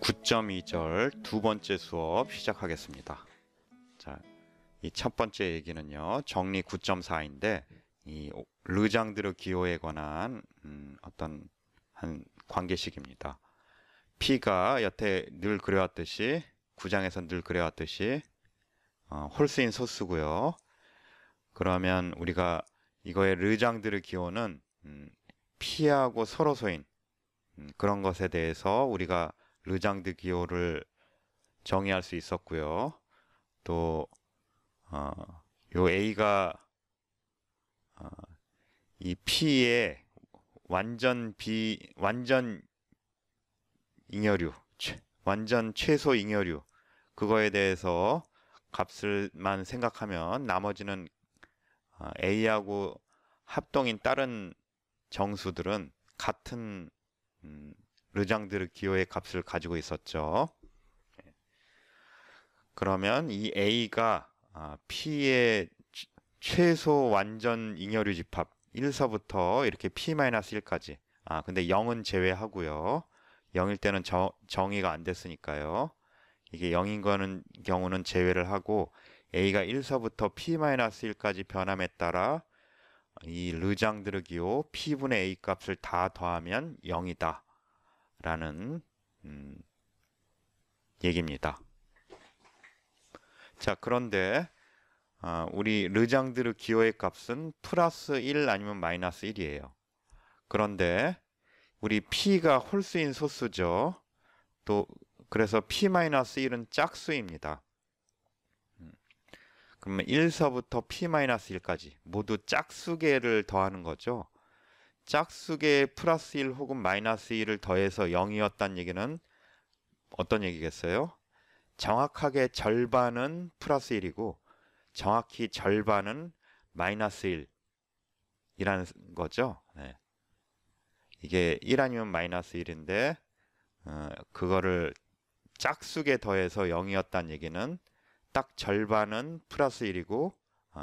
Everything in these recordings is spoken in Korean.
9.2절 두 번째 수업 시작하겠습니다. 자, 이 첫 번째 얘기는요, 정리 9.4인데, 이 르장드르 기호에 관한 어떤 한 관계식입니다. P가 여태 늘 그려왔듯이, 9장에서 늘 그려왔듯이, 홀수인 소수고요. 그러면 우리가 이거의 르장드르 기호는 P하고 서로소인 그런 것에 대해서 우리가 르장드 기호를 정의할 수 있었고요. 또 요 A가 이 P의 완전 잉여류, 완전 최소 잉여류, 그거에 대해서 값을만 생각하면 나머지는 A하고 합동인 다른 정수들은 같은 르장드르 기호의 값을 가지고 있었죠. 그러면 이 A가 P의 최소 완전 잉여류 집합 1서부터 이렇게 P-1까지, 근데 0은 제외하고요. 0일 때는 정의가 안 됐으니까요. 이게 0인 경우는 제외를 하고 A가 1서부터 P-1까지 변함에 따라 이 르장드르 기호 P분의 A 값을 다 더하면 0이다 라는 얘기입니다. 자, 그런데 우리 르장드르 기호의 값은 플러스 1 아니면 마이너스 1이에요. 그런데 우리 P가 홀수인 소수죠. 또 그래서 P-1은 짝수입니다. 그러면 1서부터 P-1까지 모두 짝수계를 더하는 거죠. 짝수계 플러스 1 혹은 마이너스 1을 더해서 0이었다는 얘기는 어떤 얘기겠어요? 정확하게 절반은 플러스 1이고 정확히 절반은 마이너스 1이라는 거죠. 네. 이게 1 아니면 마이너스 1인데 그거를 짝수계 더해서 0이었다는 얘기는 딱 절반은 플러스 1이고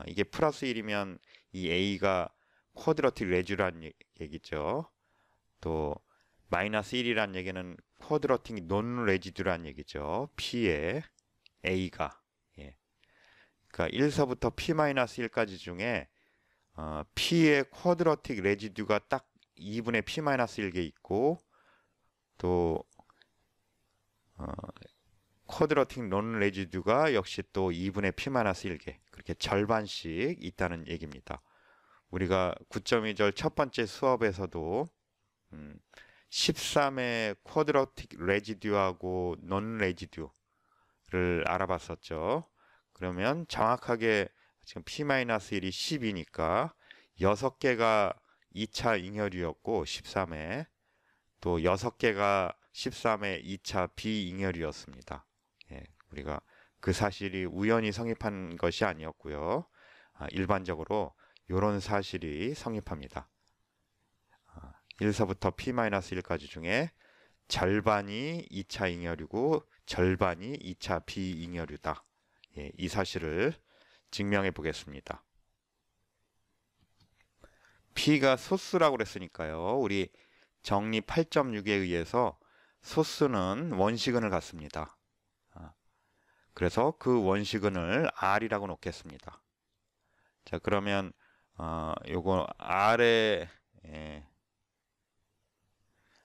이게 플러스 1이면 이 A가 쿼드러틱 레쥬라는 얘기죠. 또 마이너스 1이라는 얘기는 쿼드러틱 논 레지듀라는 얘기죠. P의 A가. 예. 그러니까 1서부터 P-1까지 중에 P의 쿼드러틱 레지듀가 딱 2분의 P-1개 있고 또 쿼드러틱 논 레지듀가 역시 또 2분의 P-1개, 그렇게 절반씩 있다는 얘기입니다. 우리가 9.2절 첫 번째 수업에서도 13의 쿼드러틱 레지듀하고 논 레지듀를 알아봤었죠. 그러면 정확하게 지금 P-1이 10이니까 6개가 2차 잉여류였고 13회, 또 6개가 13회 2차 비잉여류였습니다. 예, 우리가 그 사실이 우연히 성립한 것이 아니었고요. 일반적으로 이런 사실이 성립합니다. 1서부터 P-1까지 중에 절반이 2차 잉여류고 절반이 2차 비잉여류다. 예, 이 사실을 증명해 보겠습니다. P가 소수라고 그랬으니까요. 우리 정리 8.6에 의해서 소수는 원시근을 갖습니다. 그래서 그 원시근을 R이라고 놓겠습니다. 자, 그러면 요거 R의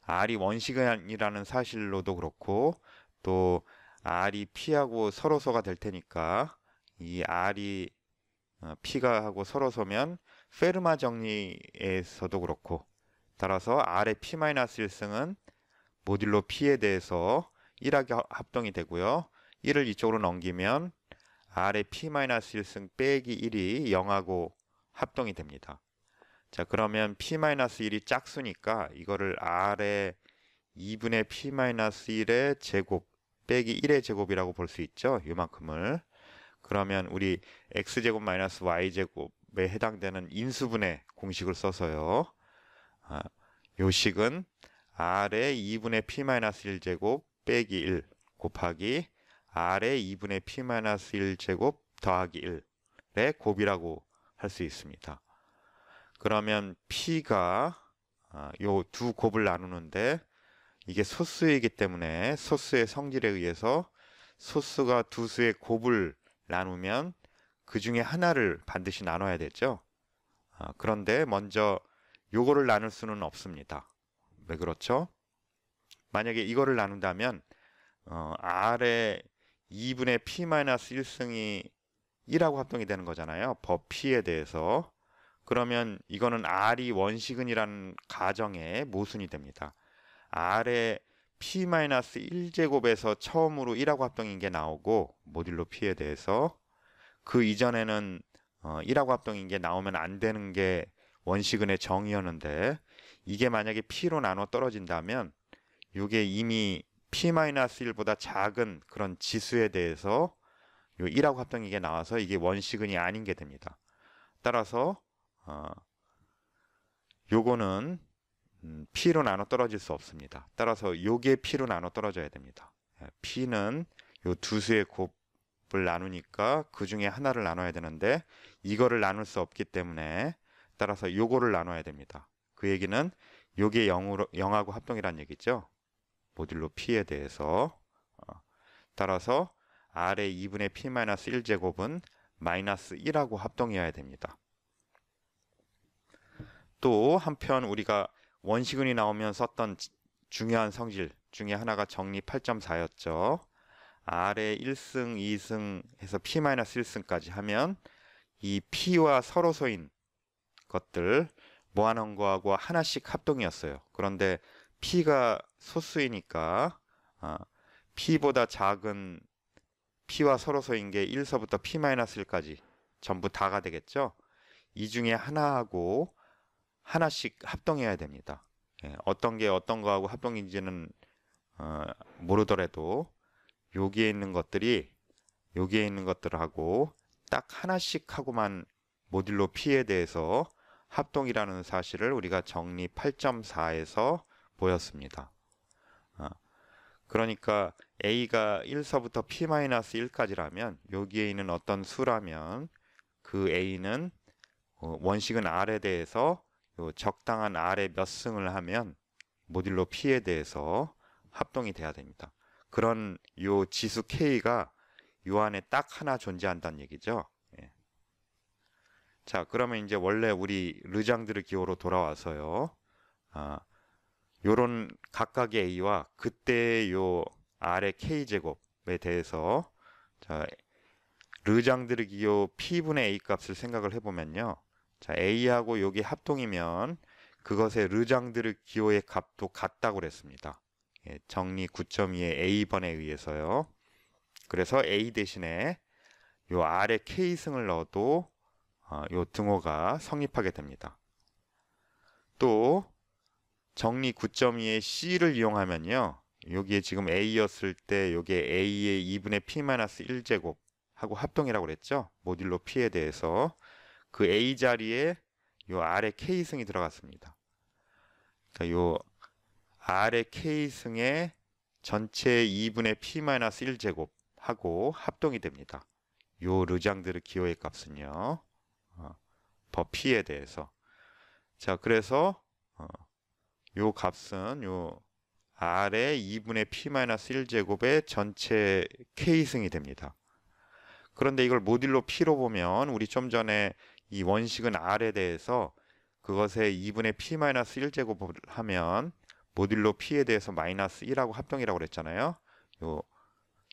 R이 원시근이라는 사실로도 그렇고 또 R이 P하고 서로소가 될 테니까 이 R이 P가 하고 서로소면 페르마 정리에서도 그렇고 따라서 R의 P-1승은 모듈로 P에 대해서 1하게 합동이 되고요. 1을 이쪽으로 넘기면 R의 P-1승 빼기 1이 0하고 합동이 됩니다. 자, 그러면 P-1이 짝수니까 이거를 R의 2분의 P-1의 제곱 빼기 1의 제곱이라고 볼 수 있죠. 이만큼을. 그러면 우리 X제곱 마이너스 Y제곱에 해당되는 인수분해 공식을 써서요. 요 식은 R의 2분의 P-1제곱 빼기 1 곱하기 R의 2분의 P-1제곱 더하기 1의 곱이라고 할 수 있습니다. 그러면 P가 요 두 곱을 나누는데 이게 소수이기 때문에 소수의 성질에 의해서 소수가 두 수의 곱을 나누면 그 중에 하나를 반드시 나눠야 되죠. 그런데 먼저 요거를 나눌 수는 없습니다. 왜 그렇죠? 만약에 이거를 나눈다면 R의 2분의 P-1승이 1하고 합동이 되는 거잖아요. 법 P에 대해서. 그러면 이거는 R이 원시근이라는 가정의 모순이 됩니다. R의 P-1제곱에서 처음으로 1하고 합동인 게 나오고 모듈로 P에 대해서 그 이전에는 1하고 합동인 게 나오면 안 되는 게 원시근의 정의였는데 이게 만약에 P로 나눠 떨어진다면 이게 이미 P-1보다 작은 그런 지수에 대해서 요 1하고 합동인 게 나와서 이게 원시근이 아닌 게 됩니다. 따라서 요거는 P로 나눠 떨어질 수 없습니다. 따라서 요게 P로 나눠 떨어져야 됩니다. P는 요 두 수의 곱을 나누니까 그 중에 하나를 나눠야 되는데 이거를 나눌 수 없기 때문에 따라서 요거를 나눠야 됩니다. 그 얘기는 요게 0하고 합동이란 얘기죠. 모듈로 P에 대해서. 따라서 R의 2분의 P-1제곱은 마이너스 1하고 합동이어야 됩니다. 또 한편 우리가 원시근이 나오면 썼던 중요한 성질 중에 하나가 정리 8.4였죠. R의 1승, 2승 해서 P-1승까지 하면 이 P와 서로소인 것들 모아놓은 거하고 하나씩 합동이었어요. 그런데 P가 소수이니까 P보다 작은 P와 서로소인 게 1서부터 P-1까지 전부 다가 되겠죠. 이 중에 하나하고 하나씩 합동해야 됩니다. 어떤 게 어떤 거하고 합동인지는 모르더라도 여기에 있는 것들이 여기에 있는 것들하고 딱 하나씩 하고만 모듈로 P에 대해서 합동이라는 사실을 우리가 정리 8.4에서 보였습니다. 그러니까 A가 1서부터 P-1까지라면 여기에 있는 어떤 수라면 그 A는 원식은 R에 대해서 적당한 R의 몇 승을 하면 모듈로 P에 대해서 합동이 돼야 됩니다. 그런 요 지수 K가 요 안에 딱 하나 존재한다는 얘기죠. 자, 그러면 이제 원래 우리 르장드르 기호로 돌아와서요. 요런 각각의 A와 그때의 요 R의 K제곱에 대해서 자, 르장드르 기호 P분의 A 값을 생각을 해보면요. 자, A하고 여기 합동이면 그것의 르장드르 기호의 값도 같다고 그랬습니다. 정리 9.2의 A번에 의해서요. 그래서 A 대신에 요 R의 K승을 넣어도 요 등호가 성립하게 됩니다. 또 정리 9.2의 C를 이용하면요. 여기에 지금 A였을 때 요게 A의 2분의 P-1제곱 하고 합동이라고 그랬죠. 모듈로 P에 대해서 그 A 자리에 요 R의 K승이 들어갔습니다. 그러니까 요 R의 K승의 전체 2분의 P-1제곱 하고 합동이 됩니다. 요 르장드르 기호의 값은요. 법 P에 대해서. 자, 그래서 요 값은 요 R의 2분의 P-1제곱의 전체 K승이 됩니다. 그런데 이걸 모듈로 P로 보면 우리 좀 전에 이 원식은 R에 대해서 그것의 2분의 P-1제곱을 하면 모듈로 P에 대해서 마이너스 1하고 합동이라고 그랬잖아요. 요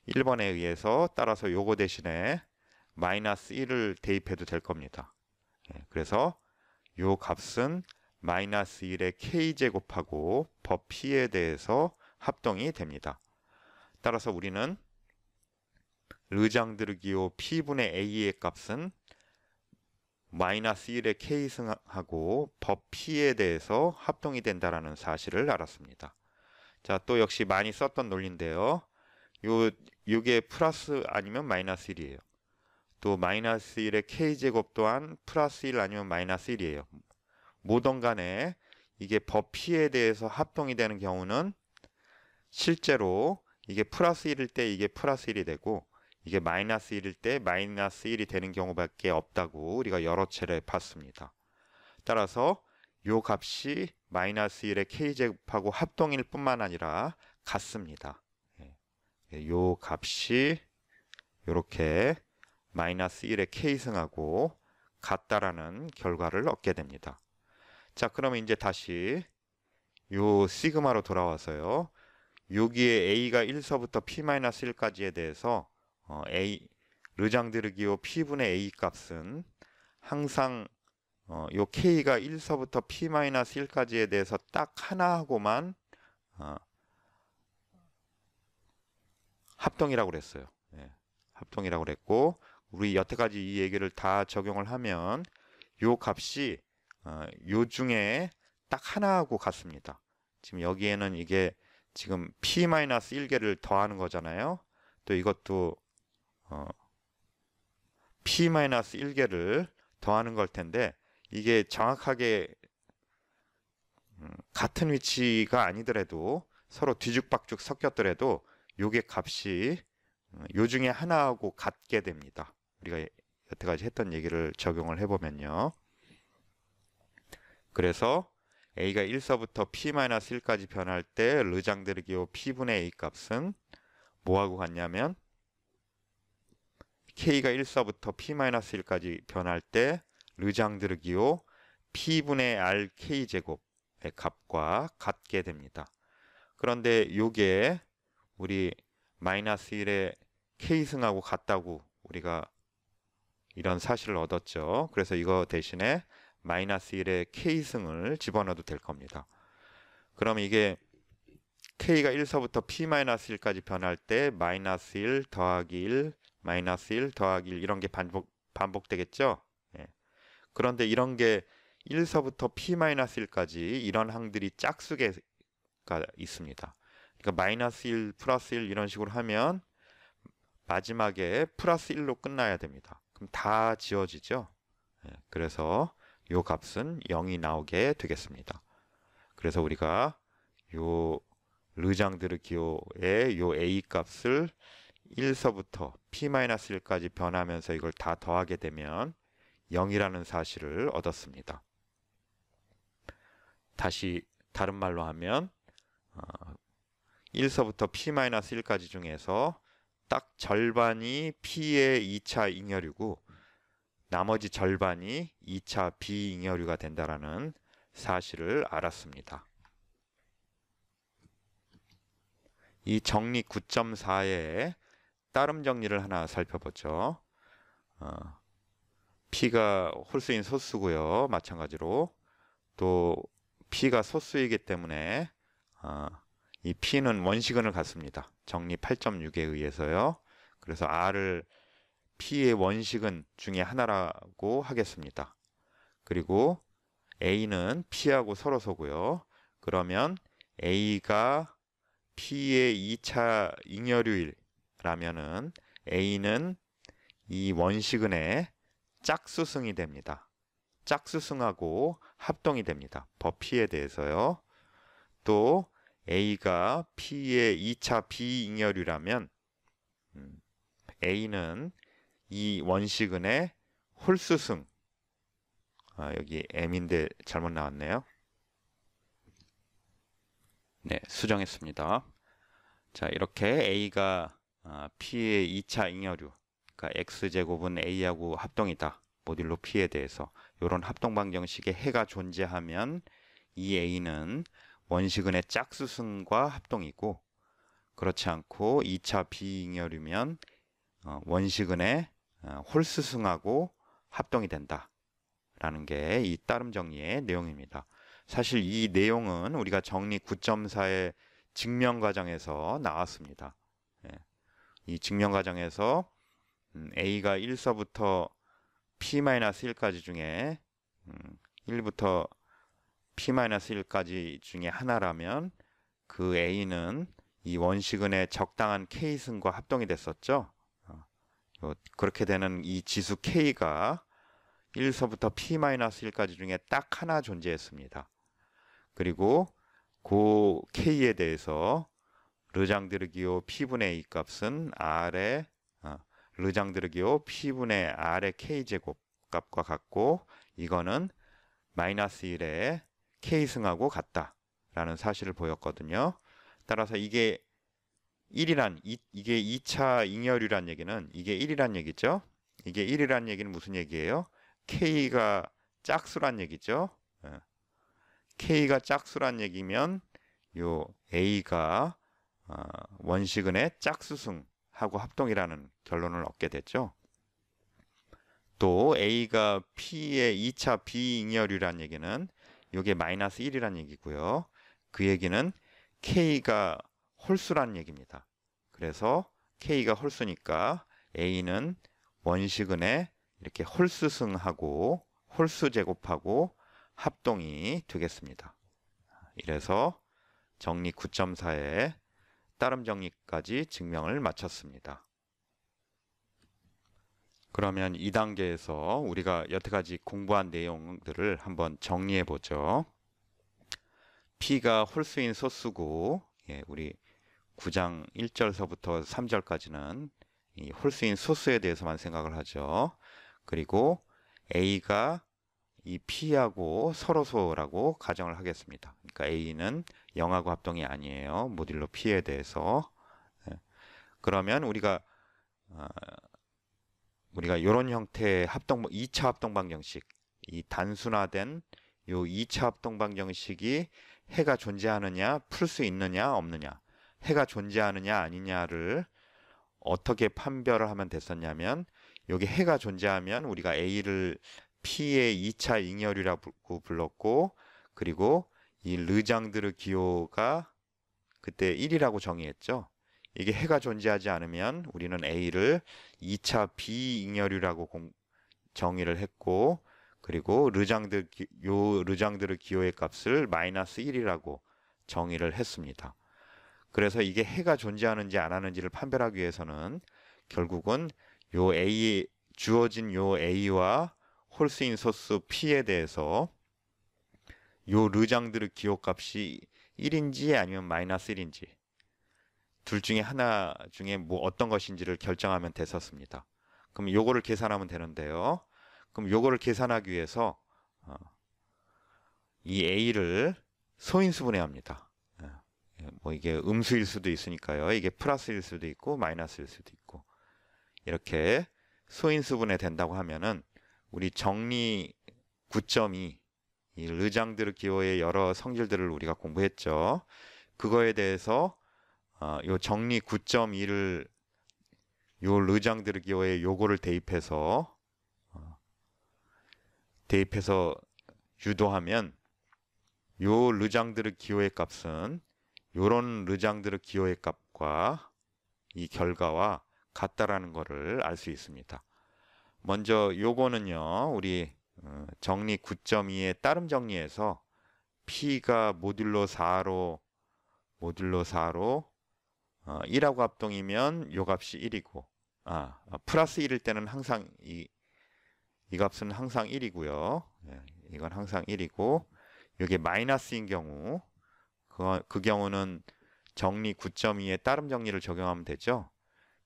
1번에 의해서 따라서 요거 대신에 마이너스 1을 대입해도 될 겁니다. 그래서 요 값은 마이너스 1의 K제곱하고 법 P에 대해서 합동이 됩니다. 따라서 우리는 르장드르 기호 P분의 A의 값은 마이너스 1의 K승하고 법 P에 대해서 합동이 된다는 사실을 알았습니다. 자, 또 역시 많이 썼던 논리인데요. 요게 플러스 아니면 마이너스 1이에요. 또 마이너스 1의 K제곱 또한 플러스 1 아니면 마이너스 1이에요. 뭐든 간에 이게 법 P에 대해서 합동이 되는 경우는 실제로 이게 플러스 1일 때 이게 플러스 1이 되고 이게 마이너스 1일 때 마이너스 1이 되는 경우밖에 없다고 우리가 여러 차례 봤습니다. 따라서 요 값이 마이너스 1의 k제곱하고 합동일 뿐만 아니라 같습니다. 요 값이 이렇게 마이너스 1의 k승하고 같다라는 결과를 얻게 됩니다. 자, 그러면 이제 다시 요 시그마로 돌아와서요. 여기에 a가 1서부터 p-1까지에 대해서 르장드르기오 p분의 a 값은 항상 요 k가 1서부터 p-1까지에 대해서 딱 하나하고만 합동이라고 그랬어요. 합동이라고 그랬고, 우리 여태까지 이 얘기를 다 적용을 하면 요 값이 요 중에 딱 하나하고 같습니다. 지금 여기에는 이게 지금 p-1개를 더하는 거잖아요. 또 이것도 p-1개를 더하는 걸 텐데, 이게 정확하게 같은 위치가 아니더라도 서로 뒤죽박죽 섞였더라도 요게 값이 요 중에 하나하고 같게 됩니다. 우리가 여태까지 했던 얘기를 적용을 해보면요. 그래서 a가 1서부터 p-1까지 변할 때 르장드르기오 p분의 a 값은 뭐하고 같냐면 k가 1서부터 p-1까지 변할 때 르장드르기오 p분의 r k제곱의 값과 같게 됩니다. 그런데 요게 우리 마이너스 1의 k승하고 같다고 우리가 이런 사실을 얻었죠. 그래서 이거 대신에 마이너스 1의 k승을 집어넣어도 될 겁니다. 그럼 이게 k가 1서부터 p-1까지 변할 때 마이너스 1 더하기 1 마이너스 1 더하기 1 이런 게 반복되겠죠. 그런데 이런 게 1서부터 p-1까지 이런 항들이 짝수가 있습니다. 그러니까 마이너스 1 플러스 1 이런 식으로 하면 마지막에 플러스 1로 끝나야 됩니다. 그럼 다 지워지죠. 그래서 요 값은 0이 나오게 되겠습니다. 그래서 우리가 요 르장드르기오의 요 a 값을 1서부터 p-1까지 변하면서 이걸 다 더하게 되면 0이라는 사실을 얻었습니다. 다시 다른 말로 하면 1서부터 p-1까지 중에서 딱 절반이 p의 2차 잉여류고 나머지 절반이 2차 비잉여류가 된다라는 사실을 알았습니다. 이 정리 9.4의 따름 정리를 하나 살펴보죠. P가 홀수인 소수고요. 마찬가지로 또 P가 소수이기 때문에 이 P는 원시근을 갖습니다. 정리 8.6에 의해서요. 그래서 R을 P의 원시근 중에 하나라고 하겠습니다. 그리고 A는 P하고 서로서고요. 그러면 A가 P의 2차 잉여류라면은 A는 이 원시근의 짝수승이 됩니다. 짝수승하고 합동이 됩니다. P에 대해서요. 또 A가 P의 2차 비잉여류라면 A는 이 원시근의 홀수승 여기 M인데 잘못 나왔네요. 네, 수정했습니다. 자, 이렇게 A가 P의 2차 잉여류 그러니까 X제곱은 A하고 합동이다. 모듈로 P에 대해서 이런 합동 방정식의 해가 존재하면 이 A는 원시근의 짝수승과 합동이고 그렇지 않고 2차 비잉여류면 원시근의 홀수승하고 합동이 된다 라는 게 이 따름 정리의 내용입니다. 사실 이 내용은 우리가 정리 9.4의 증명 과정에서 나왔습니다. 이 증명 과정에서 A가 1서부터 p-1까지 중에 1부터 p-1까지 중에 하나라면 그 A는 이 원시근의 적당한 K승과 합동이 됐었죠. 그렇게 되는 이 지수 K가 1서부터 p-1까지 중에 딱 하나 존재했습니다. 그리고 그 K에 대해서 르장드르기오 P분의 A 값은 R의 르장드르기오 P분의 R의 K제곱 값과 같고 이거는 마이너스 1의 K승하고 같다라는 사실을 보였거든요. 따라서 이게 1이란 이게 2차 잉여류란 얘기는 이게 1이란 얘기죠. 이게 1이란 얘기는 무슨 얘기예요? K가 짝수란 얘기죠. 예. K가 짝수란 얘기면 요 A가 원시근의 짝수승하고 합동이라는 결론을 얻게 됐죠. 또 A가 P의 2차 비잉여류란 얘기는 이게 마이너스 1이란 얘기고요. 그 얘기는 K가 홀수란 얘기입니다. 그래서 K가 홀수니까 A는 원시근의 이렇게 홀수승하고 홀수 제곱하고 합동이 되겠습니다. 이래서 정리 9.4에 따름 정리까지 증명을 마쳤습니다. 그러면 2단계에서 우리가 여태까지 공부한 내용들을 한번 정리해 보죠. P가 홀수인 소수고, 우리 9장 1절서부터 3절까지는 이 홀수인 소수에 대해서만 생각을 하죠. 그리고 A가 이 P하고 서로소라고 가정을 하겠습니다. 그러니까 A는 0하고 합동이 아니에요. 모듈로 P에 대해서. 그러면 우리가 이런 형태의 2차 합동 방정식, 이 단순화된 요 2차 합동 방정식이 해가 존재하느냐, 풀 수 있느냐, 없느냐, 해가 존재하느냐, 아니냐를 어떻게 판별을 하면 됐었냐면, 여기 해가 존재하면 우리가 A를 P의 2차 잉여류라고 불렀고, 그리고 이 르장드르 기호가 그때 1이라고 정의했죠. 이게 해가 존재하지 않으면 우리는 A를 2차 비잉여류라고 정의를 했고, 그리고 르장드르 기호의 값을 마이너스 1이라고 정의를 했습니다. 그래서 이게 해가 존재하는지 안 하는지를 판별하기 위해서는 결국은 요 A, 주어진 요 A와 홀수인 소수 P에 대해서 요 르장드르 기호 값이 1인지 아니면 마이너스 1인지 둘 중에 하나 중에 뭐 어떤 것인지를 결정하면 됐었습니다. 그럼 요거를 계산하면 되는데요. 그럼 요거를 계산하기 위해서 이 A를 소인수분해합니다. 뭐 이게 음수일 수도 있으니까요. 이게 플러스일 수도 있고 마이너스일 수도 있고 이렇게 소인수분해 된다고 하면은 우리 정리 9.2 이 르장드르 기호의 여러 성질들을 우리가 공부했죠. 그거에 대해서 요 정리 9.2를 요 르장드르 기호의 요거를 대입해서 유도하면 요 르장드르 기호의 값은 요런 르장드르 기호의 값과 이 결과와 같다라는 것을 알 수 있습니다. 먼저 요거는요, 우리 정리 9.2의 따름 정리에서 P가 모듈로 4로 1하고 합동이면 요 값이 1이고 플러스 1일 때는 항상 이 값은 항상 1이고요. 이건 항상 1이고 이게 마이너스인 경우 그 경우는 정리 9.2의 따름 정리를 적용하면 되죠.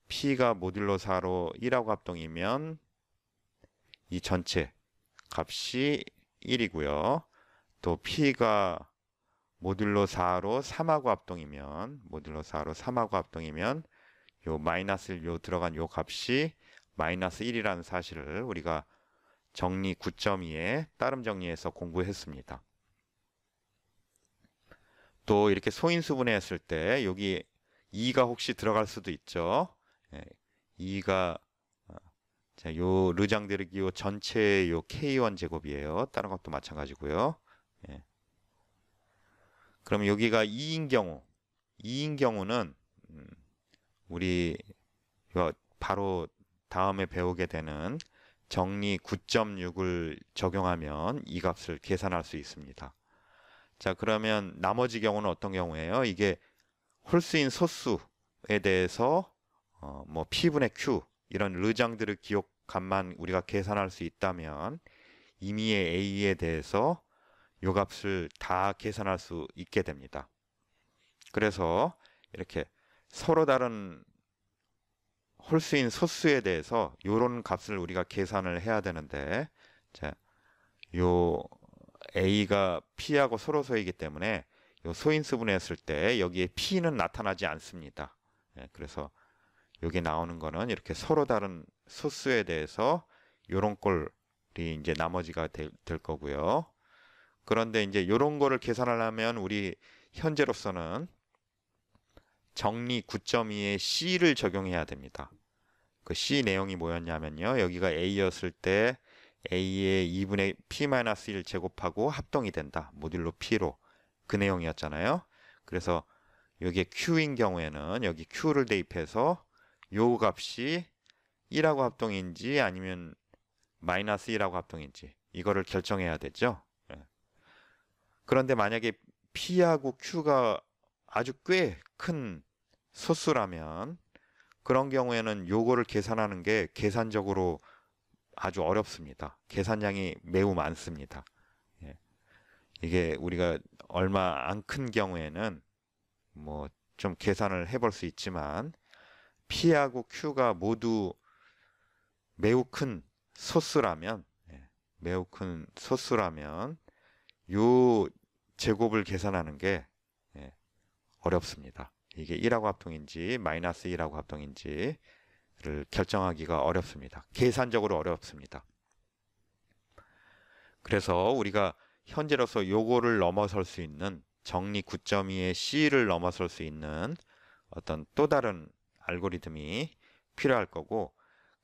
P가 모듈로 4로 1하고 합동이면 이 전체 값이 1이고요. 또 P가 모듈로 4로 3하고 합동이면 요 마이너스 요 들어간 요 값이 마이너스 1이라는 사실을 우리가 정리 9.2의 따름 정리에서 공부했습니다. 또 이렇게 소인수분해했을 때 여기 2가 혹시 들어갈 수도 있죠. 2가 요 르장드르 기호 전체의 요 K1 제곱이에요. 다른 것도 마찬가지고요. 그럼 여기가 2인 경우는 우리 바로 다음에 배우게 되는 정리 9.6을 적용하면 이 값을 계산할 수 있습니다. 자, 그러면 나머지 경우는 어떤 경우예요? 이게 홀수인 소수에 대해서 뭐 P분의 Q 이런 르장드르 기호 값만 우리가 계산할 수 있다면 임의의 A에 대해서 요 값을 다 계산할 수 있게 됩니다. 그래서 이렇게 서로 다른 홀수인 소수에 대해서 요런 값을 우리가 계산을 해야 되는데 자, 요 A가 P하고 서로서이기 때문에 요 소인수분해 했을 때 여기에 P는 나타나지 않습니다. 예, 그래서 여기 나오는 거는 이렇게 서로 다른 소수에 대해서 요런 꼴이 이제 나머지가 될 거고요. 그런데 이제 요런 거를 계산하려면 우리 현재로서는 정리 9.2에 C를 적용해야 됩니다. 그 C 내용이 뭐였냐면요. 여기가 A였을 때 A의 2분의 P-1 제곱하고 합동이 된다. 모듈로 P로. 그 내용이었잖아요. 그래서 여기에 Q인 경우에는 여기 Q를 대입해서 요 값이 1하고 합동인지 아니면 마이너스 1하고 합동인지 이거를 결정해야 되죠. 예. 그런데 만약에 P하고 Q가 아주 꽤 큰 소수라면 그런 경우에는 요거를 계산하는 게 계산적으로 아주 어렵습니다. 계산량이 매우 많습니다. 예. 이게 우리가 얼마 안 큰 경우에는 뭐 좀 계산을 해볼 수 있지만 P하고 Q가 모두 매우 큰 소수라면 매우 큰 소수라면 요 제곱을 계산하는 게 어렵습니다. 이게 1하고 합동인지 마이너스 1하고 합동인지를 결정하기가 어렵습니다. 계산적으로 어렵습니다. 그래서 우리가 현재로서 요거를 넘어설 수 있는 정리 9.2의 C를 넘어설 수 있는 어떤 또 다른 알고리즘이 필요할 거고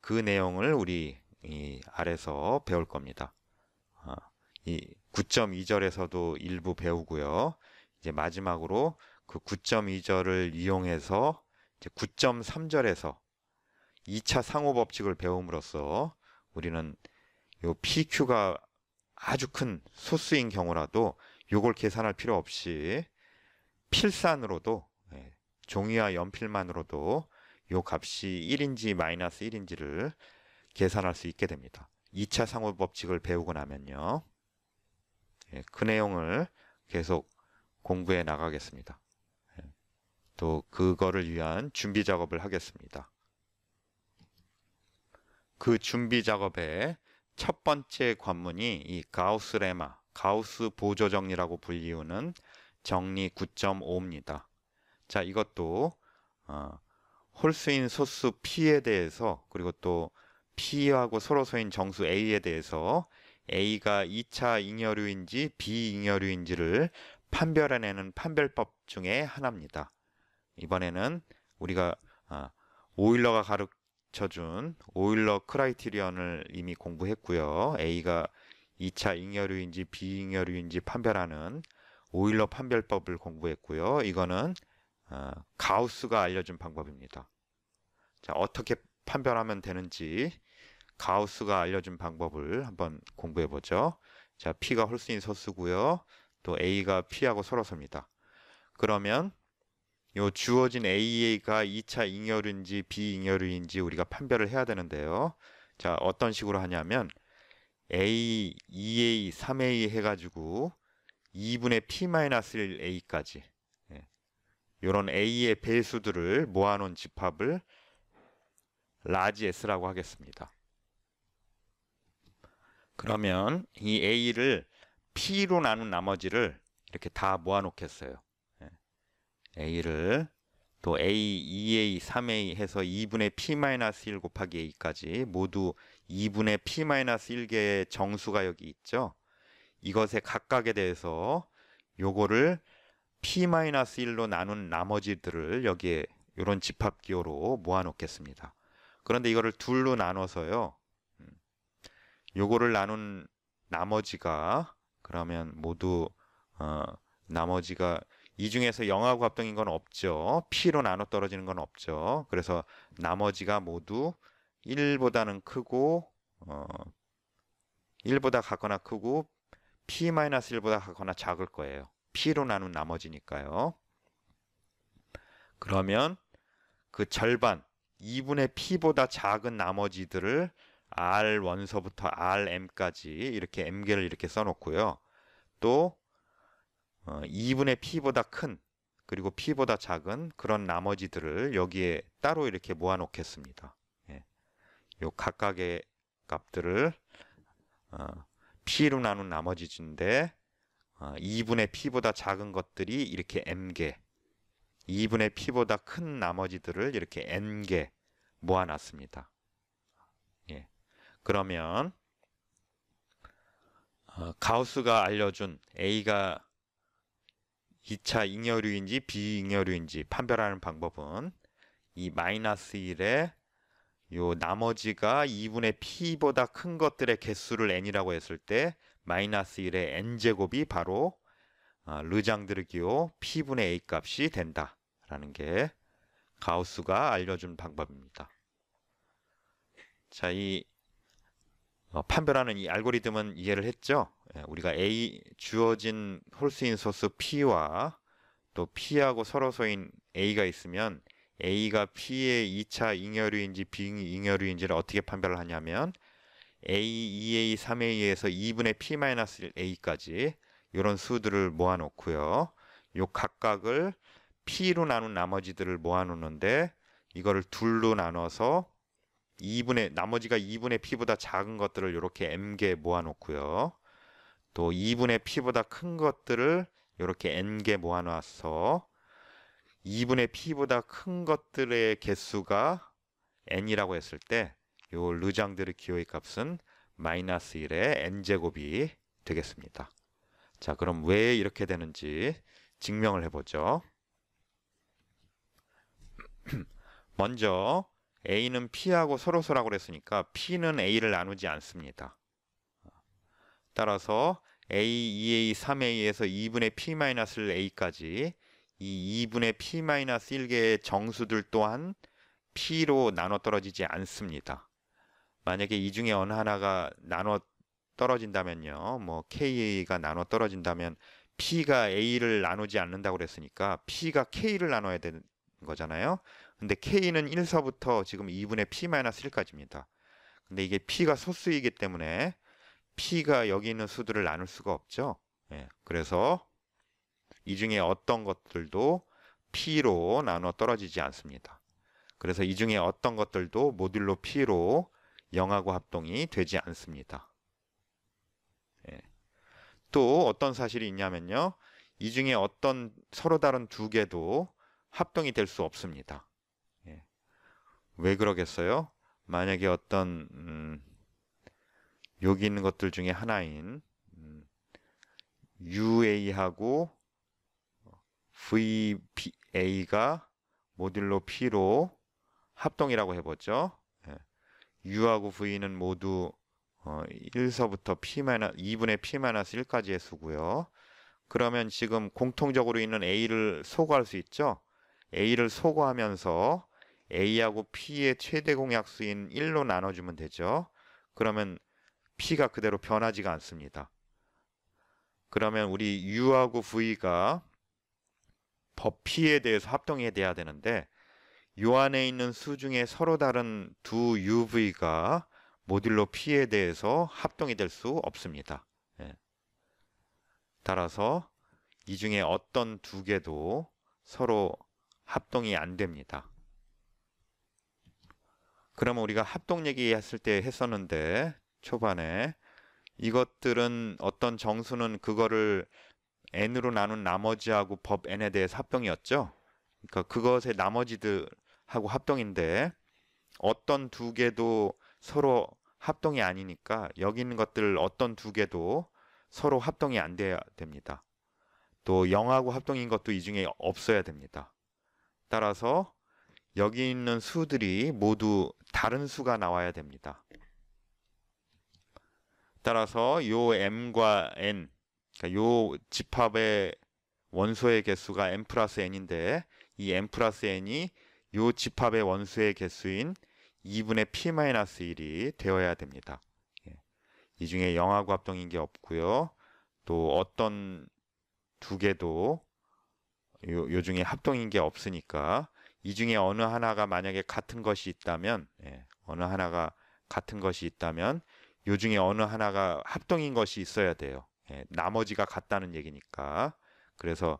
그 내용을 우리 이 아래서 배울 겁니다. 이 9.2절에서도 일부 배우고요. 이제 마지막으로 그 9.2절을 이용해서 이제 9.3절에서 2차 상호 법칙을 배움으로써 우리는 요 PQ가 아주 큰 소수인 경우라도 요걸 계산할 필요 없이 필산으로도 종이와 연필만으로도 요 값이 1인지 마이너스 1인지를 계산할 수 있게 됩니다. 2차 상호 법칙을 배우고 나면요. 그 내용을 계속 공부해 나가겠습니다. 또 그거를 위한 준비 작업을 하겠습니다. 그 준비 작업의 첫 번째 관문이 이 가우스 레마, 가우스 보조 정리라고 불리우는 정리 9.5입니다. 자, 이것도 홀수인 소수 P에 대해서 그리고 또 P하고 서로서인 정수 A에 대해서 A가 2차 잉여류인지 비잉여류인지를 판별해내는 판별법 중에 하나입니다. 이번에는 우리가 오일러가 가르쳐준 오일러 크라이티리언을 이미 공부했고요. A가 2차 잉여류인지 비잉여류인지 판별하는 오일러 판별법을 공부했고요. 이거는 가우스가 알려준 방법입니다. 자, 어떻게 판별하면 되는지 가우스가 알려준 방법을 한번 공부해 보죠. 자, P가 홀수인 소수고요. 또 A가 P하고 서로서입니다. 그러면 요 주어진 A가 2차 잉여류인지 비잉여류인지 우리가 판별을 해야 되는데요. 자, 어떤 식으로 하냐면 A, 2A, 3A 해가지고 2분의 P-1A까지 이런 A의 배수들을 모아놓은 집합을 라지 S라고 하겠습니다. 그러면 이 A를 P로 나눈 나머지를 이렇게 다 모아놓겠어요. A를 또 A, 2A, 3A 해서 2분의 P-1 곱하기 A까지 모두 2분의 P-1개의 정수가 여기 있죠. 이것의 각각에 대해서 요거를 P-1로 나눈 나머지들을 여기에 이런 집합기호로 모아 놓겠습니다. 그런데 이거를 둘로 나눠서요. 요거를 나눈 나머지가 그러면 모두 나머지가 이 중에서 0하고 합동인 건 없죠. P로 나눠 떨어지는 건 없죠. 그래서 나머지가 모두 1보다는 크고 1보다 같거나 크고 P-1보다 같거나 작을 거예요. P로 나눈 나머지니까요. 그러면 그 절반 2분의 P보다 작은 나머지들을 R 원서부터 RM까지 이렇게 M개를 이렇게 써놓고요. 또 2분의 P보다 큰 그리고 P보다 작은 그런 나머지들을 여기에 따로 이렇게 모아 놓겠습니다. 요 각각의 값들을 P로 나눈 나머지 수인데 2분의 P보다 작은 것들이 이렇게 M개, 2분의 P보다 큰 나머지들을 이렇게 N개 모아놨습니다. 예. 그러면 가우스가 알려준 A가 2차 잉여류인지 비잉여류인지 판별하는 방법은 이 마이너스 1에 요 나머지가 2분의 P보다 큰 것들의 개수를 N이라고 했을 때 마이너스 1의 N제곱이 바로 르장드르 기호 P분의 A 값이 된다라는 게 가우스가 알려준 방법입니다. 자, 이 판별하는 이 알고리즘은 이해를 했죠? 우리가 주어진 홀수인 소수 P와 또 P하고 서로소인 A가 있으면 A가 P의 2차 잉여류인지 비잉여류인지를 어떻게 판별을 하냐면 A, 2A, 3A에서 2분의 P-A까지 이런 수들을 모아놓고요. 요 각각을 P로 나눈 나머지들을 모아놓는데 이거를 둘로 나눠서 나머지가 2분의 P보다 작은 것들을 이렇게 M개 모아놓고요. 또 2분의 P보다 큰 것들을 이렇게 N개 모아놔서 2분의 P보다 큰 것들의 개수가 N이라고 했을 때 요 르장드르 기호의 값은 마이너스 1의 N제곱이 되겠습니다. 자, 그럼 왜 이렇게 되는지 증명을 해보죠. 먼저 A는 P하고 서로서라고 그랬으니까 P는 A를 나누지 않습니다. 따라서 A, 2A, 3A에서 2분의 P-A까지 이 2분의 P-1개의 정수들 또한 P로 나눠 떨어지지 않습니다. 만약에 이 중에 어느 하나가 나눠 떨어진다면요. 뭐 K가 나눠 떨어진다면 P가 A를 나누지 않는다고 그랬으니까 P가 K를 나눠야 되는 거잖아요. 근데 K는 1서부터 지금 2분의 P-1까지입니다. 근데 이게 P가 소수이기 때문에 P가 여기 있는 수들을 나눌 수가 없죠. 그래서 이 중에 어떤 것들도 P로 나눠 떨어지지 않습니다. 그래서 이 중에 어떤 것들도 모듈로 P로 영하고 합동이 되지 않습니다. 또 어떤 사실이 있냐면요. 이 중에 어떤 서로 다른 두 개도 합동이 될 수 없습니다. 왜 그러겠어요? 만약에 어떤 여기 있는 것들 중에 하나인 UA하고 VA가 모듈로 P로 합동이라고 해보죠. U하고 V는 모두 1서부터 2분의 P-1까지의 수고요. 그러면 지금 공통적으로 있는 A를 소거할 수 있죠. A를 소거하면서 A하고 P의 최대 공약수인 1로 나눠주면 되죠. 그러면 P가 그대로 변하지가 않습니다. 그러면 우리 U하고 V가 법 P에 대해서 합동이 돼야 되는데 요 안에 있는 수 중에 서로 다른 두 UV가 모듈로 P에 대해서 합동이 될 수 없습니다. 따라서 이 중에 어떤 두 개도 서로 합동이 안 됩니다. 그러면 우리가 합동 얘기했을 때 했었는데 초반에 이것들은 어떤 정수는 그거를 n으로 나눈 나머지하고 법 n에 대해서 합동이었죠. 그러니까 그것의 나머지들하고 합동인데 어떤 두 개도 서로 합동이 아니니까 여기 있는 것들 어떤 두 개도 서로 합동이 안 돼야 됩니다. 또 0하고 합동인 것도 이 중에 없어야 됩니다. 따라서 여기 있는 수들이 모두 다른 수가 나와야 됩니다. 따라서 요 m과 n, 그러니까 요 집합의 원소의 개수가 m 플러스 n인데 이 m 플러스 n이 요 집합의 원소의 개수인 2분의 P-1이 되어야 됩니다. 이 중에 0하고 합동인 게 없고요. 또 어떤 두 개도 요 중에 합동인 게 없으니까 이 중에 어느 하나가 만약에 같은 것이 있다면 어느 하나가 같은 것이 있다면 요 중에 어느 하나가 합동인 것이 있어야 돼요. 나머지가 같다는 얘기니까. 그래서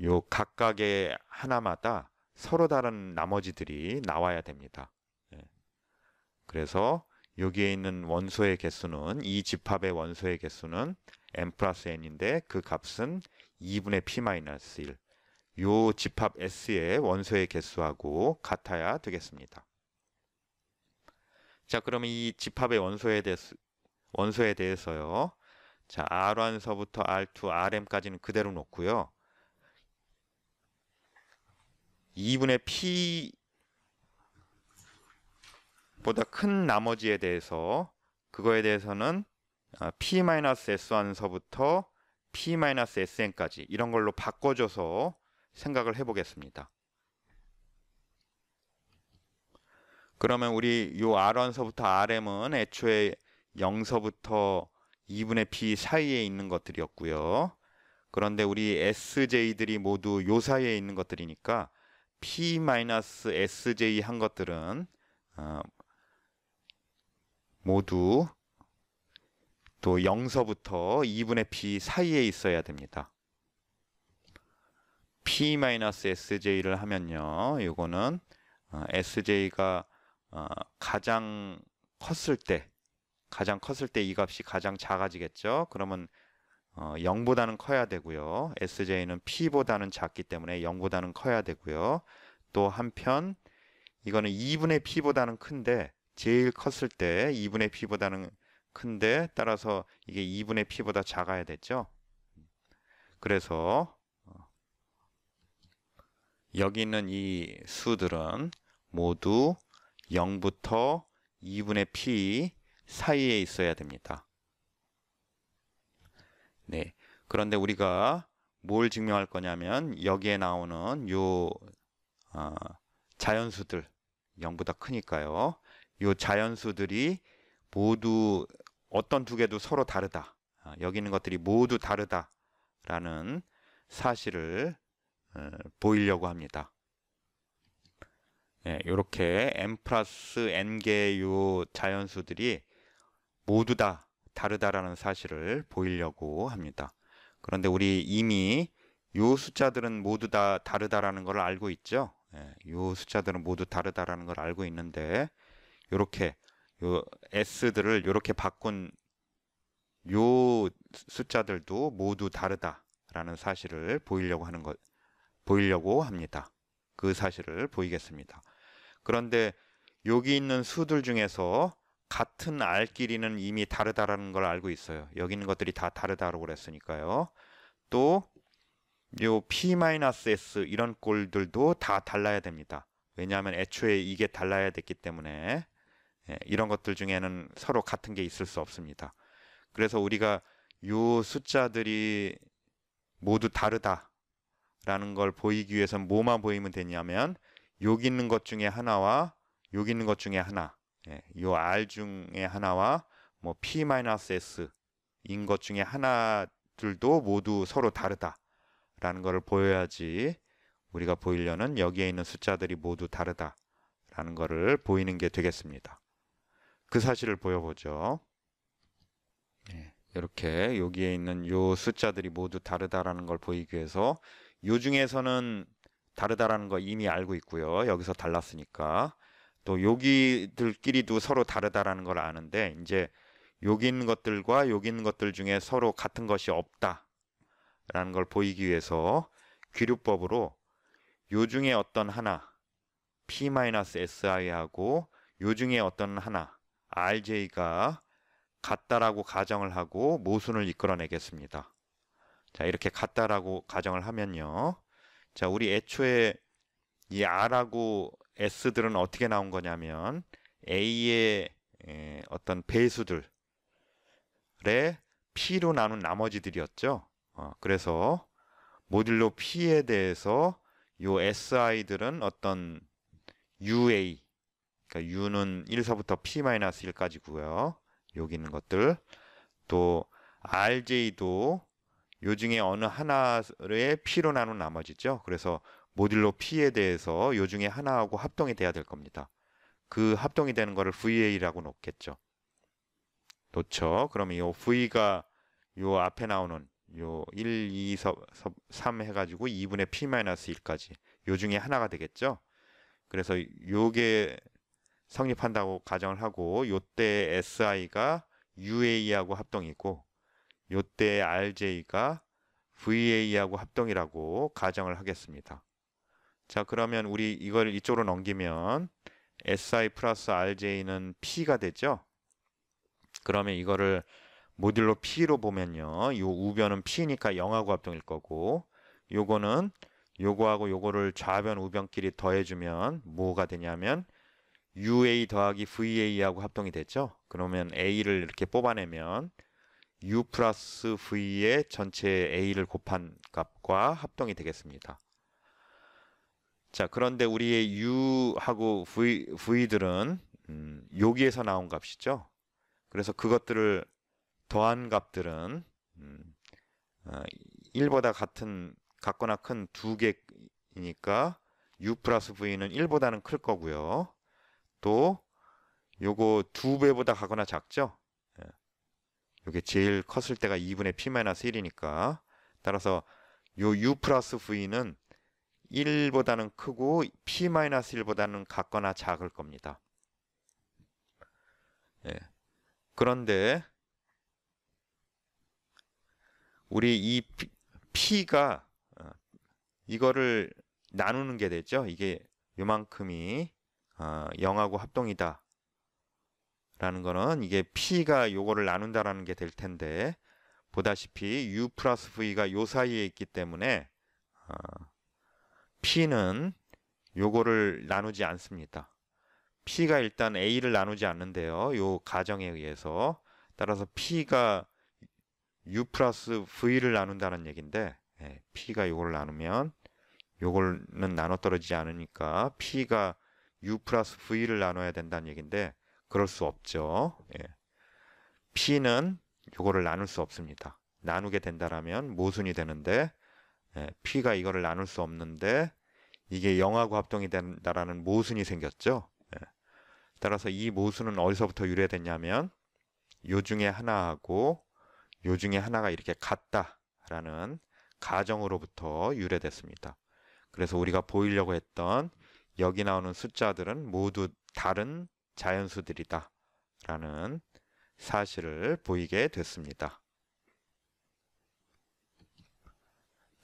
요 각각의 하나마다 서로 다른 나머지들이 나와야 됩니다. 그래서 여기에 있는 원소의 개수는 이 집합의 원소의 개수는 n 플러스 n인데 그 값은 2분의 p-1. 요 집합 S의 원소의 개수하고 같아야 되겠습니다. 자, 그러면 이 집합의 원소에 대해서요. 자, R1서부터 R2, Rm까지는 그대로 놓고요. 2분의 P 보다 큰 나머지에 대해서 그거에 대해서는 P-S1서부터 P-SN까지 이런 걸로 바꿔줘서 생각을 해보겠습니다. 그러면 우리 요 R1서부터 Rm은 애초에 0서부터 2분의 P 사이에 있는 것들이었고요. 그런데 우리 SJ들이 모두 요 사이에 있는 것들이니까 P-SJ 한 것들은 모두 또 0서부터 2분의 P 사이에 있어야 됩니다. P-SJ를 하면요. 요거는 SJ가 가장 컸을 때 이 값이 가장 작아지겠죠. 그러면 0보다는 커야 되고요. SJ는 P보다는 작기 때문에 0보다는 커야 되고요. 또 한편 이거는 2분의 P보다는 큰데 제일 컸을 때 2분의 P보다는 큰데 따라서 이게 2분의 P보다 작아야 되죠. 그래서 여기 있는 이 수들은 모두 0부터 2분의 P 사이에 있어야 됩니다. 네. 그런데 우리가 뭘 증명할 거냐면 여기에 나오는 요 자연수들 0보다 크니까요. 요 자연수들이 모두 어떤 두 개도 서로 다르다. 여기 있는 것들이 모두 다르다라는 사실을 보이려고 합니다. 이렇게 n 플러스 n개의 요 자연수들이 모두 다 다르다라는 사실을 보이려고 합니다. 그런데 우리 이미 요 숫자들은 모두 다 다르다라는 걸 알고 있죠. 요 숫자들은 모두 다르다라는 걸 알고 있는데 이렇게 요 S들을 이렇게 바꾼 요 숫자들도 모두 다르다라는 사실을 보이려고 합니다. 그 사실을 보이겠습니다. 그런데 여기 있는 수들 중에서 같은 R끼리는 이미 다르다라는 걸 알고 있어요. 여기 있는 것들이 다 다르다고 그랬으니까요. 또 요 P-S 이런 꼴들도 다 달라야 됩니다. 왜냐하면 애초에 이게 달라야 됐기 때문에 이런 것들 중에는 서로 같은 게 있을 수 없습니다. 그래서 우리가 요 숫자들이 모두 다르다라는 걸 보이기 위해서는 뭐만 보이면 되냐면 여기 있는 것 중에 하나와 여기 있는 것 중에 하나, 요 R 중에 하나와 뭐 P-S인 것 중에 하나들도 모두 서로 다르다라는 것을 보여야지 우리가 보이려는 여기에 있는 숫자들이 모두 다르다라는 것을 보이는 게 되겠습니다. 그 사실을 보여보죠. 이렇게 여기에 있는 요 숫자들이 모두 다르다라는 걸 보이기 위해서 요 중에서는 다르다라는 거 이미 알고 있고요. 여기서 달랐으니까. 또 여기들끼리도 서로 다르다라는 걸 아는데 이제 여기 있는 것들과 여기 있는 것들 중에 서로 같은 것이 없다라는 걸 보이기 위해서 귀류법으로 요 중에 어떤 하나 P-SI하고 요 중에 어떤 하나 RJ가 같다라고 가정을 하고 모순을 이끌어내겠습니다. 자, 이렇게 같다라고 가정을 하면요. 자, 우리 애초에 이 R하고 S들은 어떻게 나온 거냐면 A의 어떤 배수들의 P로 나눈 나머지들이었죠. 그래서 모듈로 P에 대해서 요 SI들은 어떤 UA, 그러니까 U는 1서부터 P-1까지고요. 여기 있는 것들. 또 RJ도 요 중에 어느 하나의 P로 나눈 나머지죠. 그래서 모듈로 P에 대해서 요 중에 하나하고 합동이 돼야 될 겁니다. 그 합동이 되는 거를 VA라고 놓겠죠. 놓죠. 그러면 요 V가 요 앞에 나오는 요 1, 2, 3 해가지고 2분의 P-1까지 요 중에 하나가 되겠죠. 그래서 요게 성립한다고 가정을 하고 요때 SI가 UA하고 합동이고 요때 RJ가 VA하고 합동이라고 가정을 하겠습니다. 자, 그러면 우리 이걸 이쪽으로 넘기면 SI 플러스 RJ는 P가 되죠? 그러면 이거를 모듈로 P로 보면요. 요 우변은 P니까 0하고 합동일 거고 요거는 요거하고 요거를 좌변 우변끼리 더해주면 뭐가 되냐면 UA 더하기 VA하고 합동이 됐죠? 그러면 A를 이렇게 뽑아내면 U 플러스 V의 전체 A를 곱한 값과 합동이 되겠습니다. 자, 그런데 우리의 U하고 V들은 여기에서 나온 값이죠. 그래서 그것들을 더한 값들은 1보다 같거나 큰 두 개이니까 U 플러스 V는 1보다는 클 거고요. 또 요거 2배보다 가거나 작죠. 요게 제일 컸을 때가 2분의 P-1이니까 따라서 요 U 플러스 V는 1보다는 크고 P-1보다는 같거나 작을 겁니다. 예. 그런데 우리 이 P가 이거를 나누는 게 되죠. 이게 요만큼이 0하고 합동이다 라는 거는 이게 P가 요거를 나눈다라는 게 될 텐데 보다시피 U 플러스 V가 요 사이에 있기 때문에 P는 요거를 나누지 않습니다. P가 일단 A를 나누지 않는데요. 요 가정에 의해서 따라서 P가 U 플러스 V를 나눈다는 얘기인데 P가 요걸 나누면 요거는 나눠 떨어지지 않으니까 P가 U 플러스 V를 나눠야 된다는 얘기인데 그럴 수 없죠. P는 요거를 나눌 수 없습니다. 나누게 된다라면 모순이 되는데 P가 이거를 나눌 수 없는데 이게 0하고 합동이 된다라는 모순이 생겼죠. 따라서 이 모순은 어디서부터 유래됐냐면 요 중에 하나하고 요 중에 하나가 이렇게 같다라는 가정으로부터 유래됐습니다. 그래서 우리가 보이려고 했던 여기 나오는 숫자들은 모두 다른 자연수들이다 라는 사실을 보이게 됐습니다.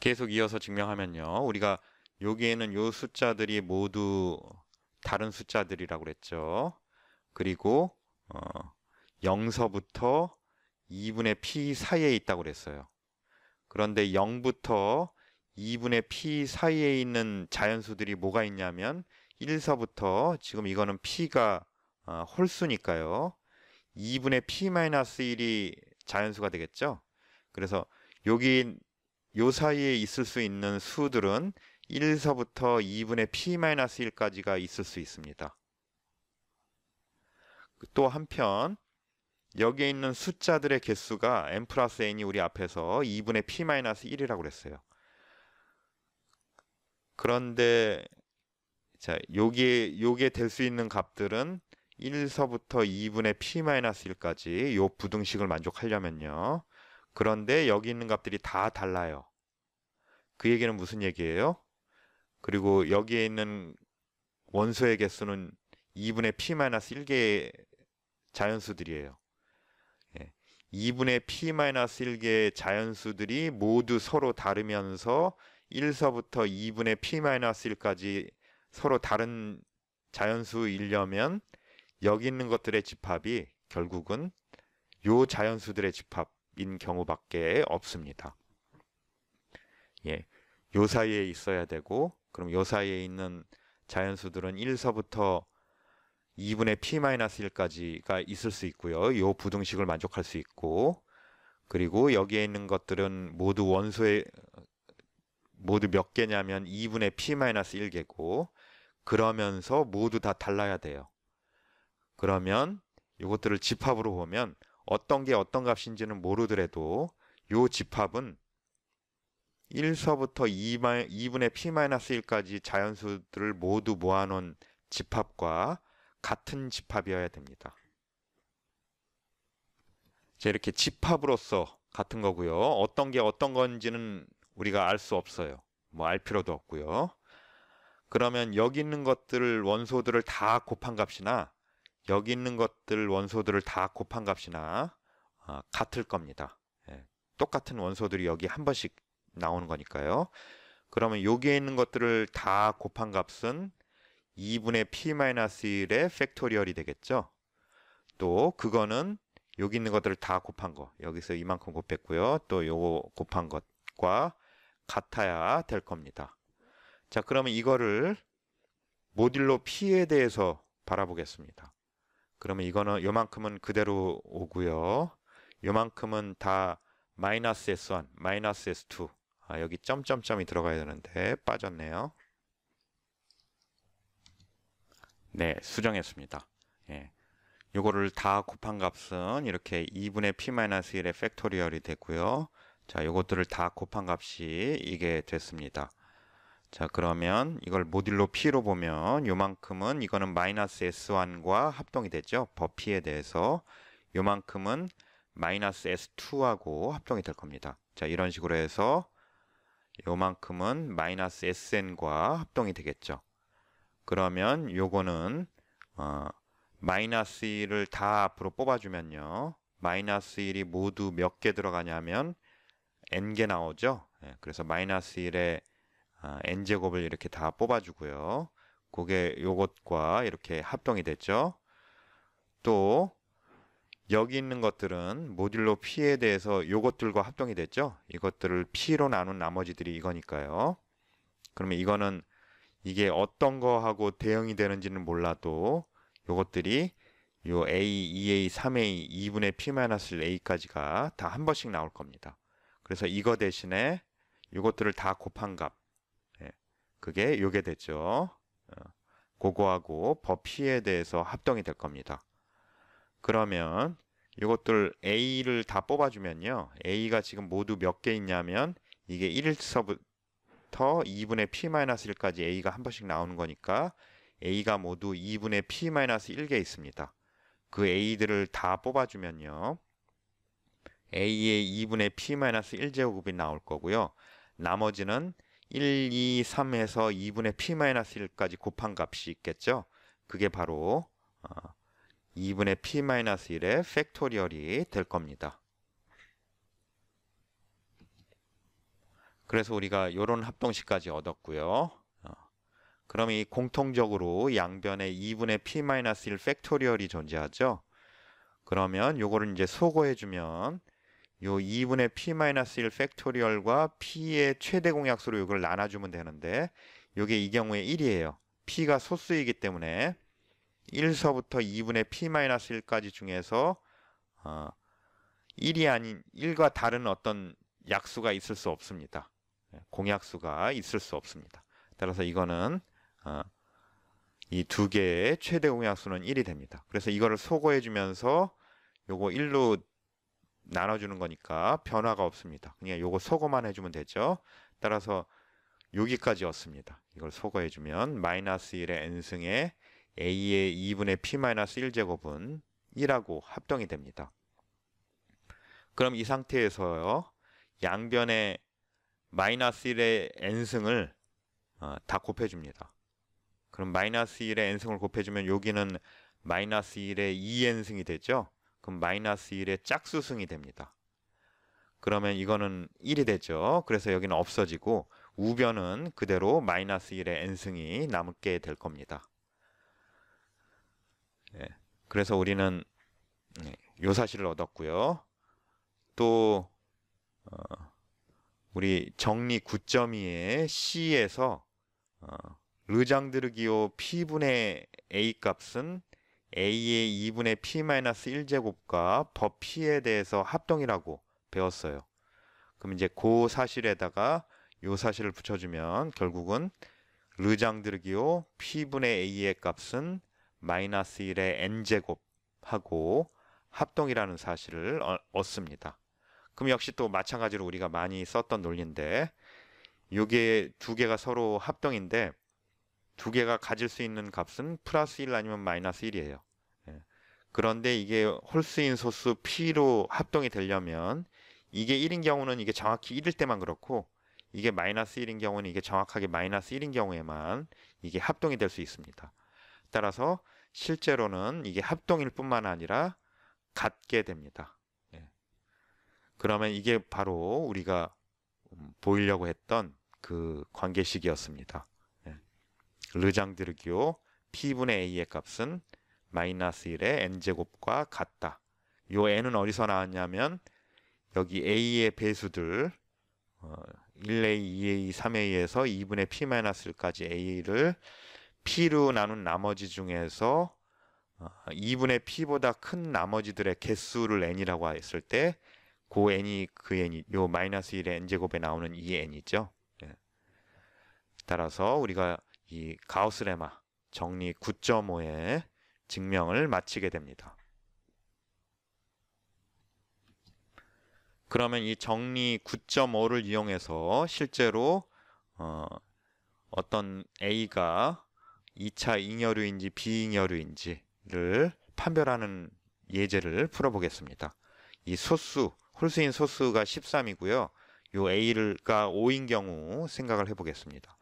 계속 이어서 증명하면요. 우리가 여기에는 요 숫자들이 모두 다른 숫자들이라고 그랬죠. 그리고 0서부터 2분의 P 사이에 있다고 그랬어요. 그런데 0부터 2분의 P 사이에 있는 자연수들이 뭐가 있냐면 1서부터 지금 이거는 P가 홀수니까요. 2분의 P-1이 자연수가 되겠죠. 그래서 여기 요 사이에 있을 수 있는 수들은 1서부터 2분의 P-1까지가 있을 수 있습니다. 또 한편 여기에 있는 숫자들의 개수가 n 플러스 n이 우리 앞에서 2분의 P-1이라고 그랬어요. 그런데 자, 요게 될 수 있는 값들은 1서부터 2분의 P-1까지 요 부등식을 만족하려면요. 그런데 여기 있는 값들이 다 달라요. 그 얘기는 무슨 얘기예요? 그리고 여기에 있는 원소의 개수는 2분의 P-1개의 자연수들이에요. 2분의 P-1개의 자연수들이 모두 서로 다르면서 1서부터 2분의 P-1까지 서로 다른 자연수이려면 여기 있는 것들의 집합이 결국은 요 자연수들의 집합인 경우밖에 없습니다. 요 사이에 있어야 되고 그럼 요 사이에 있는 자연수들은 1서부터 2분의 P-1까지가 있을 수 있고요. 요 부등식을 만족할 수 있고 그리고 여기에 있는 것들은 모두 모두 몇 개냐면 2분의 P-1개고 그러면서 모두 다 달라야 돼요. 그러면 이것들을 집합으로 보면 어떤 게 어떤 값인지는 모르더라도 요 집합은 1서부터 2분의 P-1까지 자연수들을 모두 모아놓은 집합과 같은 집합이어야 됩니다. 자, 이렇게 집합으로서 같은 거고요. 어떤 게 어떤 건지는 우리가 알 수 없어요. 뭐 알 필요도 없고요. 그러면 여기 있는 것들을 원소들을 다 곱한 값이나 여기 있는 것들 원소들을 다 곱한 값이나 같을 겁니다. 예, 똑같은 원소들이 여기 한 번씩 나오는 거니까요. 그러면 여기에 있는 것들을 다 곱한 값은 2분의 p-1의 팩토리얼이 되겠죠. 또 그거는 여기 있는 것들을 다 곱한 거, 여기서 이만큼 곱했고요. 또 요거 곱한 것과 같아야 될 겁니다. 자, 그러면 이거를 모듈로 p에 대해서 바라보겠습니다. 그러면 이거는 요만큼은 그대로 오고요. 요만큼은 다 마이너스 S1, 마이너스 S2. 여기 점점점이 들어가야 되는데 빠졌네요. 네, 수정했습니다. 예. 요거를 다 곱한 값은 이렇게 2분의 p-1의 팩토리얼이 되고요. 자, 요것들을 다 곱한 값이 이게 됐습니다. 자, 그러면 이걸 모듈로 p로 보면 요만큼은 이거는 마이너스 S1과 합동이 됐죠. 버피에 대해서 요만큼은 마이너스 S2하고 합동이 될 겁니다. 자, 이런 식으로 해서 요만큼은 마이너스 SN과 합동이 되겠죠. 그러면 요거는 마이너스 1을 다 앞으로 뽑아주면요. 마이너스 1이 모두 몇 개 들어가냐면 n개 나오죠. 예, 그래서 마이너스 1에 n제곱을 이렇게 다 뽑아주고요. 그게 요것과 이렇게 합동이 됐죠. 또 여기 있는 것들은 모듈로 p에 대해서 요것들과 합동이 됐죠. 이것들을 p로 나눈 나머지들이 이거니까요. 그러면 이거는 이게 어떤 거하고 대응이 되는지는 몰라도 요것들이 요 A, 2A, 3A, 2분의 P-A까지가 다 한 번씩 나올 겁니다. 그래서 이거 대신에 요것들을 다 곱한 값, 예, 그게 요게 됐죠. 그거하고 버피에 대해서 합동이 될 겁니다. 그러면 요것들 A를 다 뽑아주면요. A가 지금 모두 몇 개 있냐면 이게 1서부터 2분의 P-1까지 A가 한 번씩 나오는 거니까 A가 모두 2분의 P-1개 있습니다. 그 A들을 다 뽑아주면요. A의 2분의 P-1제곱이 나올 거고요. 나머지는 1, 2, 3에서 2분의 P-1까지 곱한 값이 있겠죠. 그게 바로 2분의 P-1의 팩토리얼이 될 겁니다. 그래서 우리가 이런 합동식까지 얻었고요. 그럼 이 공통적으로 양변에 2분의 P-1 팩토리얼이 존재하죠. 그러면 요거를 이제 소거해주면 요 2분의 P-1 팩토리얼과 P의 최대 공약수로 이걸 나눠주면 되는데 요게 이 경우에 1이에요. P가 소수이기 때문에 1서부터 2분의 P-1까지 중에서 1이 아닌 1과 다른 어떤 약수가 있을 수 없습니다. 공약수가 있을 수 없습니다. 따라서 이거는 이 두 개의 최대 공약수는 1이 됩니다. 그래서 이거를 소거해 주면서 요거 1로 나눠주는 거니까 변화가 없습니다. 그냥 요거 소거만 해주면 되죠. 따라서 여기까지 왔습니다. 이걸 소거해 주면 마이너스 1의 n승에 a의 2분의 p-1제곱은 1하고 합동이 됩니다. 그럼 이 상태에서요. 양변에 마이너스 1의 n승을 다 곱해줍니다. 그럼 마이너스 1의 n승을 곱해주면 여기는 마이너스 1의 2n승이 되죠. 그럼 마이너스 1의 짝수승이 됩니다. 그러면 이거는 1이 되죠. 그래서 여기는 없어지고 우변은 그대로 마이너스 1의 n승이 남게 될 겁니다. 예, 그래서 우리는 요 사실을 얻었고요. 또 우리 정리 9.2의 C에서 르장드르기오 P분의 A 값은 A의 2분의 P-1제곱과 버피에 대해서 합동이라고 배웠어요. 그럼 이제 그 사실에다가 요 사실을 붙여주면 결국은 르장드르기오 P분의 A의 값은 마이너스 1의 n제곱하고 합동이라는 사실을 얻습니다. 그럼 역시 또 마찬가지로 우리가 많이 썼던 논리인데 요게 두 개가 서로 합동인데 두 개가 가질 수 있는 값은 플러스 1 아니면 마이너스 1이에요. 그런데 이게 홀수인 소수 P로 합동이 되려면 이게 1인 경우는 이게 정확히 1일 때만 그렇고 이게 마이너스 1인 경우는 이게 정확하게 마이너스 1인 경우에만 이게 합동이 될 수 있습니다. 따라서 실제로는 이게 합동일 뿐만 아니라 같게 됩니다. 예. 그러면 이게 바로 우리가 보이려고 했던 그 관계식이었습니다. 예. 르장드르기오 P분의 A의 값은 마이너스 1의 n제곱과 같다. 요 n은 어디서 나왔냐면 여기 A의 배수들 1A, 2A, 3A에서 2분의 P-1까지 A를 P로 나눈 나머지 중에서 2분의 P보다 큰 나머지들의 개수를 n이라고 했을 때 그 n이 그 n이 요 마이너스 1의 n제곱에 나오는 이 n이죠. 예. 따라서 우리가 이 가우스 레마 정리 9.5의 증명을 마치게 됩니다. 그러면 이 정리 9.5를 이용해서 실제로 어떤 A가 2차 잉여류인지 비잉여류인지를 판별하는 예제를 풀어보겠습니다. 이 소수, 홀수인 소수가 13이고요. 요 A가 5인 경우 생각을 해보겠습니다.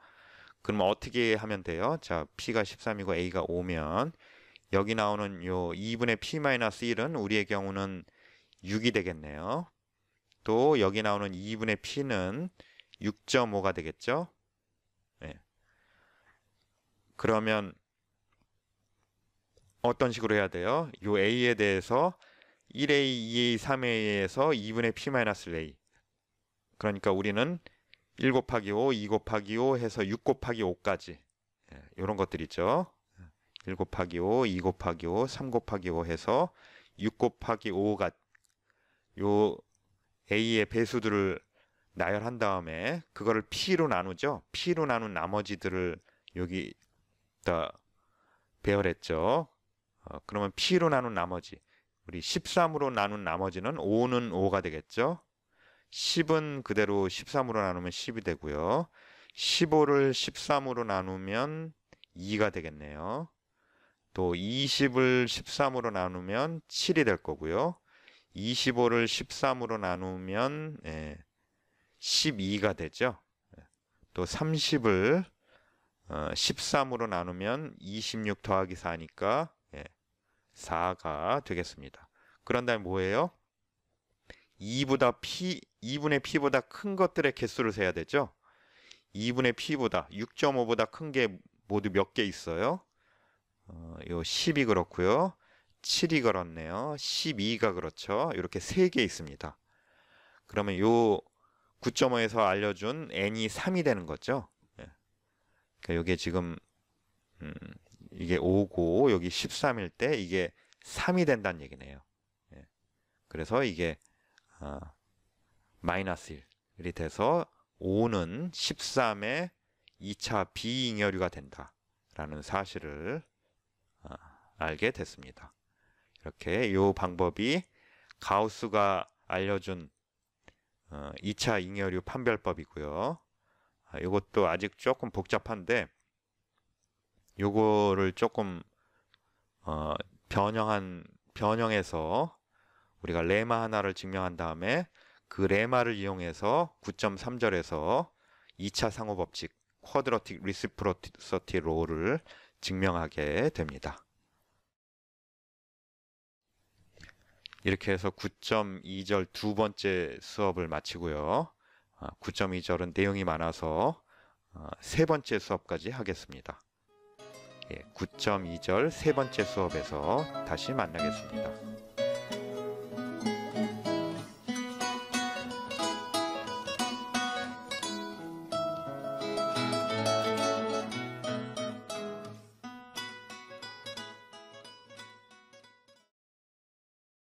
그러면 어떻게 하면 돼요? 자, P가 13이고 A가 5면 여기 나오는 요 2분의 P-1은 우리의 경우는 6이 되겠네요. 또 여기 나오는 2분의 P는 6.5가 되겠죠? 네. 그러면 어떤 식으로 해야 돼요? 요 A에 대해서 1A, 2A, 3A에서 2분의 P-A. 그러니까 우리는 1 곱하기 5, 2 곱하기 5 해서 6 곱하기 5까지 이런 것들 있죠. 1 곱하기 5, 2 곱하기 5, 3 곱하기 5 해서 6 곱하기 5가 요 A의 배수들을 나열한 다음에 그거를 P로 나누죠. P로 나눈 나머지들을 여기다 배열했죠. 그러면 P로 나눈 나머지 우리 13으로 나눈 나머지는 5는 5가 되겠죠. 10은 그대로 13으로 나누면 10이 되고요. 15를 13으로 나누면 2가 되겠네요. 또 20을 13으로 나누면 7이 될 거고요. 25를 13으로 나누면 12가 되죠. 또 30을 13으로 나누면 26 더하기 4니까 4가 되겠습니다. 그런 다음에 뭐예요? 2분의 P보다 큰 것들의 개수를 세야 되죠. 2분의 P보다 6.5보다 큰 게 모두 몇 개 있어요? 요 10이 그렇고요. 7이 그렇네요. 12가 그렇죠. 이렇게 3개 있습니다. 그러면 요 9.5에서 알려준 n이 3이 되는 거죠. 그러니까 여기에 지금 이게 5고 여기 13일 때 이게 3이 된다는 얘기네요. 그래서 이게 마이너스 1이 돼서 5는 13의 2차 비잉여류가 된다라는 사실을 알게 됐습니다. 이렇게 이 방법이 가우스가 알려준 2차 잉여류 판별법이고요. 이것도 아직 조금 복잡한데 요거를 조금 변형해서 우리가 레마 하나를 증명한 다음에 그 레마를 이용해서 9.3절에서 2차 상호 법칙 쿼드러틱 리시프로시티 로를 증명하게 됩니다. 이렇게 해서 9.2절 두 번째 수업을 마치고요. 9.2절은 내용이 많아서 세 번째 수업까지 하겠습니다. 9.2절 세 번째 수업에서 다시 만나겠습니다.